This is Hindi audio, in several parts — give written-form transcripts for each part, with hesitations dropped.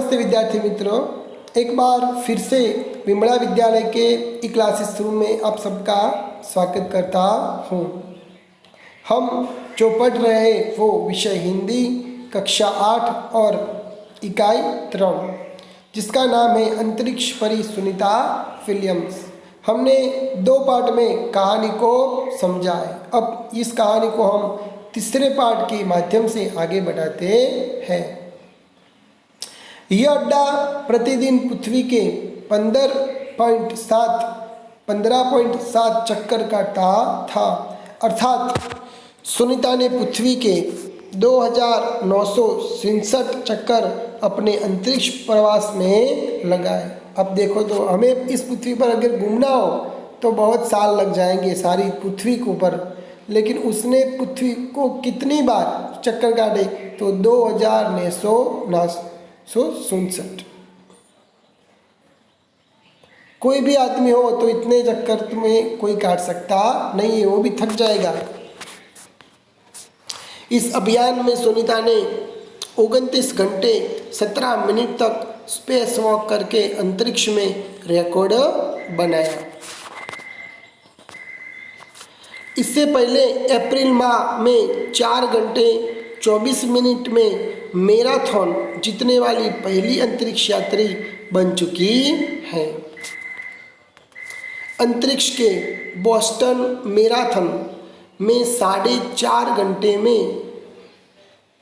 नमस्ते विद्यार्थी मित्रों, एक बार फिर से विमला विद्यालय के ई क्लासेस रूम में आप सबका स्वागत करता हूँ। हम जो पढ़ रहे हैं वो विषय हिंदी कक्षा 8 और इकाई 3 जिसका नाम है अंतरिक्ष परी सुनीता विलियम्स। हमने 2 पार्ट में कहानी को समझा है। अब इस कहानी को हम तीसरे पार्ट के माध्यम से आगे बढ़ाते हैं। यह अड्डा प्रतिदिन पृथ्वी के 15.7 चक्कर काटता था। अर्थात सुनीता ने पृथ्वी के 2967 चक्कर अपने अंतरिक्ष प्रवास में लगाए। अब देखो तो हमें इस पृथ्वी पर अगर घूमना हो तो बहुत साल लग जाएंगे सारी पृथ्वी के ऊपर, लेकिन उसने पृथ्वी को कितनी बार चक्कर काटे तो 2967। कोई भी आदमी हो तो इतने चक्कर तुम्हें कोई काट सकता नहीं है, वो भी थक जाएगा। इस अभियान में सुनीता ने 29 घंटे 17 मिनट तक स्पेस वॉक करके अंतरिक्ष में रिकॉर्ड बनाया। इससे पहले अप्रैल माह में 4 घंटे 24 मिनट में मैराथन जीतने वाली पहली अंतरिक्ष यात्री बन चुकी है। अंतरिक्ष के बोस्टन मैराथन में 4.5 घंटे में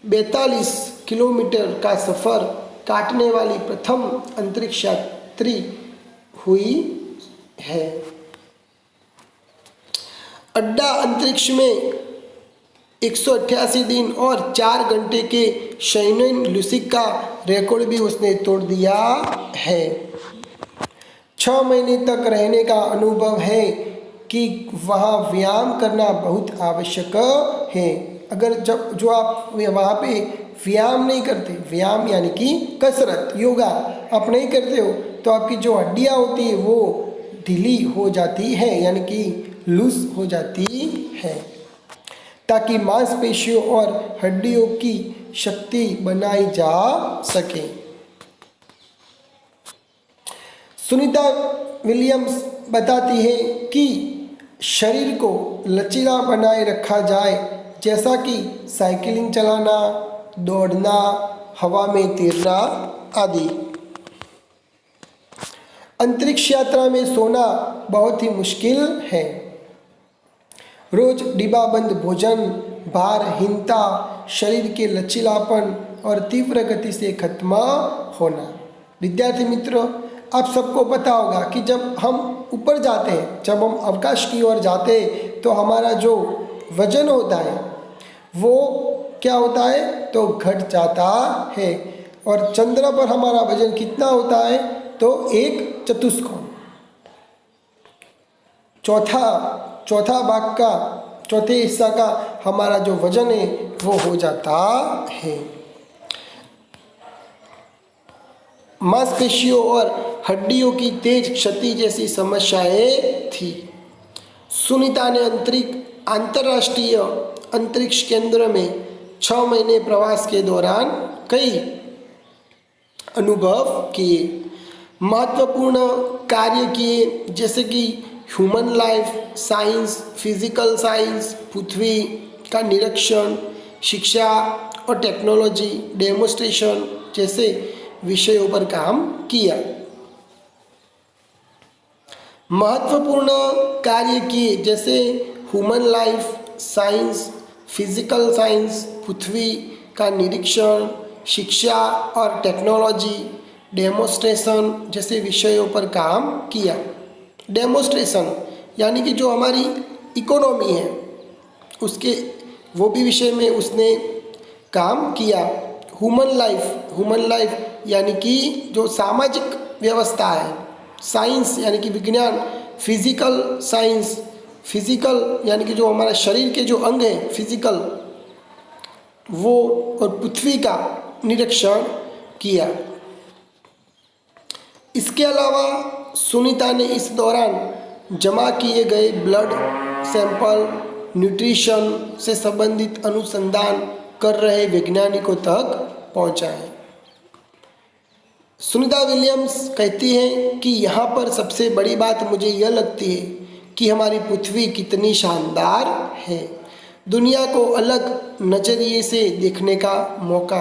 42 किलोमीटर का सफ़र काटने वाली प्रथम अंतरिक्ष यात्री हुई है। अड्डा अंतरिक्ष में 188 दिन और 4 घंटे के शैनन लुसिक का रिकॉर्ड भी उसने तोड़ दिया है। 6 महीने तक रहने का अनुभव है कि वहाँ व्यायाम करना बहुत आवश्यक है। अगर जब जो आप वहाँ पे व्यायाम नहीं करते, व्यायाम यानी कि कसरत योगा आप नहीं करते हो तो आपकी जो हड्डियाँ होती है वो ढीली हो जाती है, यानी कि लूज हो जाती है, ताकि मांसपेशियों और हड्डियों की शक्ति बनाई जा सके। सुनीता विलियम्स बताती है कि शरीर को लचीला बनाए रखा जाए, जैसा कि साइकिलिंग चलाना, दौड़ना, हवा में तैरना आदि। अंतरिक्ष यात्रा में सोना बहुत ही मुश्किल है। रोज डिब्बाबंद भोजन, भारहीनता, शरीर के लचीलापन और तीव्र गति से खत्म होना। विद्यार्थी मित्रों, आप सबको पता होगा कि जब हम ऊपर जाते हैं, जब हम अवकाश की ओर जाते हैं तो हमारा जो वजन होता है वो क्या होता है तो घट जाता है। और चंद्र पर हमारा वजन कितना होता है तो 1 चतुष्कोण, चौथे हिस्सा का हमारा जो वजन है वो हो जाता है। मांसपेशियों और हड्डियों की तेज क्षति जैसी समस्याएं थी। सुनीता ने अंतर्राष्ट्रीय अंतरिक्ष केंद्र में 6 महीने प्रवास के दौरान कई अनुभव किए, महत्वपूर्ण कार्य किए, जैसे कि human life science, physical science, पृथ्वी का निरीक्षण, शिक्षा और टेक्नोलॉजी, डेमोन्स्ट्रेशन जैसे विषयों पर काम किया। महत्वपूर्ण कार्य किए जैसे human life science, physical science, पृथ्वी का निरीक्षण, शिक्षा और टेक्नोलॉजी, डेमोन्स्ट्रेशन जैसे विषयों पर काम किया। डेमोन्स्ट्रेशन यानी कि जो हमारी इकोनॉमी है उसके वो भी विषय में उसने काम किया। ह्यूमन लाइफ यानी कि जो सामाजिक व्यवस्था है, साइंस यानी कि विज्ञान, फिजिकल साइंस, फिजिकल यानी कि जो हमारा शरीर के जो अंग हैं फिजिकल वो, और पृथ्वी का निरीक्षण किया। इसके अलावा सुनीता ने इस दौरान जमा किए गए ब्लड सैंपल न्यूट्रिशन से संबंधित अनुसंधान कर रहे वैज्ञानिकों तक पहुंचाए। सुनीता विलियम्स कहती हैं कि यहाँ पर सबसे बड़ी बात मुझे यह लगती है कि हमारी पृथ्वी कितनी शानदार है, दुनिया को अलग नज़रिए से देखने का मौका,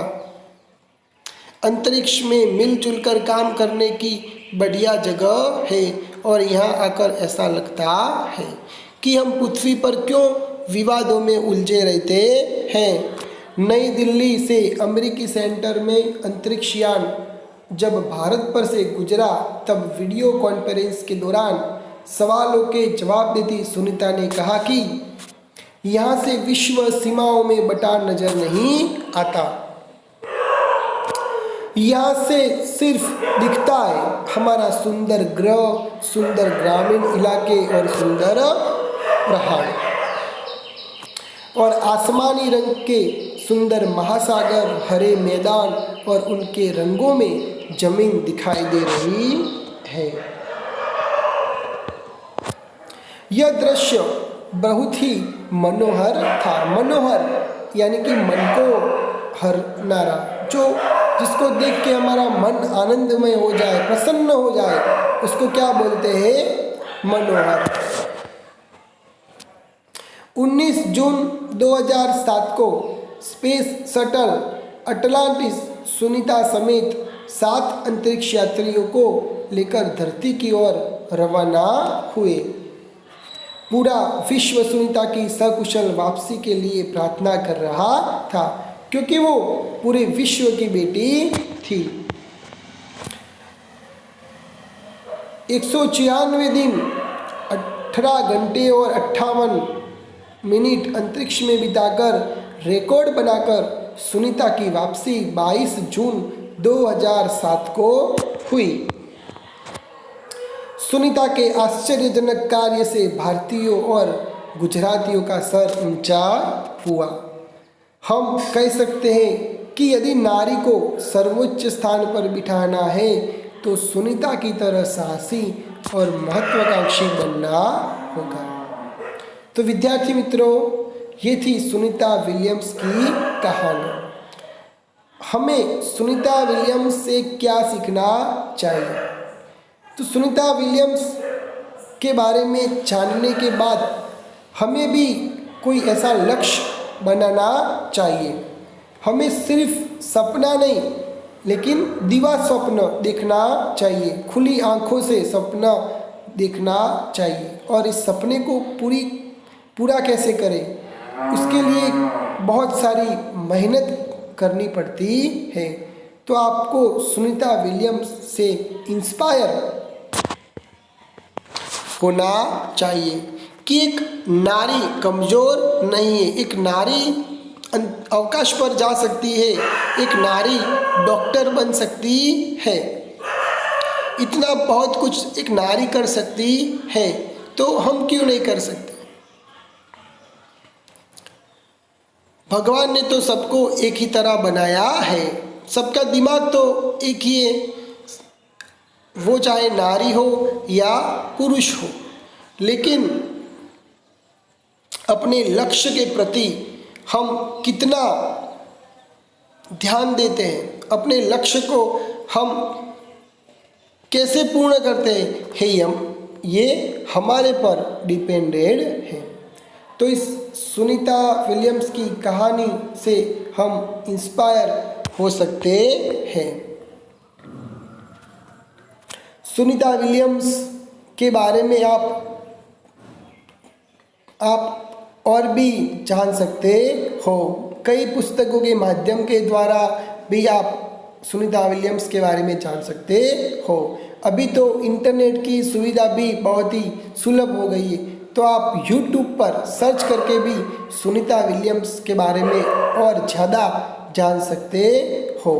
अंतरिक्ष में मिलजुल कर काम करने की बढ़िया जगह है। और यहाँ आकर ऐसा लगता है कि हम पृथ्वी पर क्यों विवादों में उलझे रहते हैं। नई दिल्ली से अमेरिकी सेंटर में अंतरिक्ष यान जब भारत पर से गुजरा तब वीडियो कॉन्फ्रेंस के दौरान सवालों के जवाब देती सुनीता ने कहा कि यहाँ से विश्व सीमाओं में बटा नजर नहीं आता, यहाँ से सिर्फ दिखता है हमारा सुंदर ग्रह, सुंदर ग्रामीण इलाके और सुंदर पहाड़ और आसमानी रंग के सुंदर महासागर, हरे मैदान और उनके रंगों में जमीन दिखाई दे रही है। यह दृश्य बहुत ही मनोहर था। मनोहर यानी कि मन को हरनारा, जो जिसको देख के हमारा मन आनंदमय हो जाए, प्रसन्न हो जाए, उसको क्या बोलते हैं? मनोहर। 19 जून 2007 को स्पेस शटल अटलांटिस सुनीता समेत 7 अंतरिक्ष यात्रियों को लेकर धरती की ओर रवाना हुए। पूरा विश्व सुनीता की सकुशल वापसी के लिए प्रार्थना कर रहा था, क्योंकि वो पूरे विश्व की बेटी थी। 194 दिन 18 घंटे और 58 मिनट अंतरिक्ष में बिताकर रिकॉर्ड बनाकर सुनीता की वापसी 22 जून 2007 को हुई। सुनीता के आश्चर्यजनक कार्य से भारतीयों और गुजरातियों का सर ऊंचा हुआ। हम कह सकते हैं कि यदि नारी को सर्वोच्च स्थान पर बिठाना है तो सुनीता की तरह साहसी और महत्वाकांक्षी बनना होगा। तो विद्यार्थी मित्रों, ये थी सुनीता विलियम्स की कहानी। हमें सुनीता विलियम्स से क्या सीखना चाहिए? तो सुनीता विलियम्स के बारे में जानने के बाद हमें भी कोई ऐसा लक्ष्य बनाना चाहिए। हमें सिर्फ सपना नहीं, लेकिन दिवा स्वप्न देखना चाहिए। खुली आंखों से सपना देखना चाहिए और इस सपने को पूरा कैसे करें, उसके लिए बहुत सारी मेहनत करनी पड़ती है। तो आपको सुनीता विलियम्स से इंस्पायर होना चाहिए कि एक नारी कमज़ोर नहीं है, एक नारी अवकाश पर जा सकती है, एक नारी डॉक्टर बन सकती है, इतना बहुत कुछ एक नारी कर सकती है, तो हम क्यों नहीं कर सकते? भगवान ने तो सबको एक ही तरह बनाया है, सबका दिमाग तो एक ही है, वो चाहे नारी हो या पुरुष हो, लेकिन अपने लक्ष्य के प्रति हम कितना ध्यान देते हैं, अपने लक्ष्य को हम कैसे पूर्ण करते हैं, ये हमारे पर डिपेंडेड है। तो इस सुनीता विलियम्स की कहानी से हम इंस्पायर हो सकते हैं। सुनीता विलियम्स के बारे में आप और भी जान सकते हो। कई पुस्तकों के माध्यम के द्वारा भी आप सुनीता विलियम्स के बारे में जान सकते हो। अभी तो इंटरनेट की सुविधा भी बहुत ही सुलभ हो गई है, तो आप YouTube पर सर्च करके भी सुनीता विलियम्स के बारे में और ज़्यादा जान सकते हो।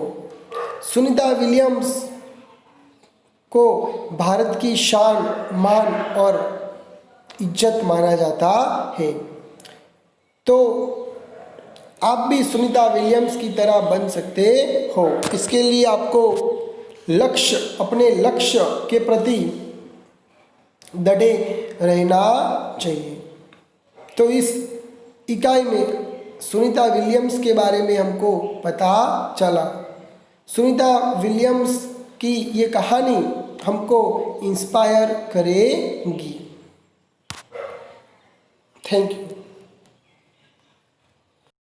सुनीता विलियम्स को भारत की शान, मान और इज्जत माना जाता है। तो आप भी सुनीता विलियम्स की तरह बन सकते हो। इसके लिए आपको अपने लक्ष्य के प्रति डटे रहना चाहिए। तो इस इकाई में सुनीता विलियम्स के बारे में हमको पता चला। सुनीता विलियम्स कि ये कहानी हमको इंस्पायर करेगी। Thank you.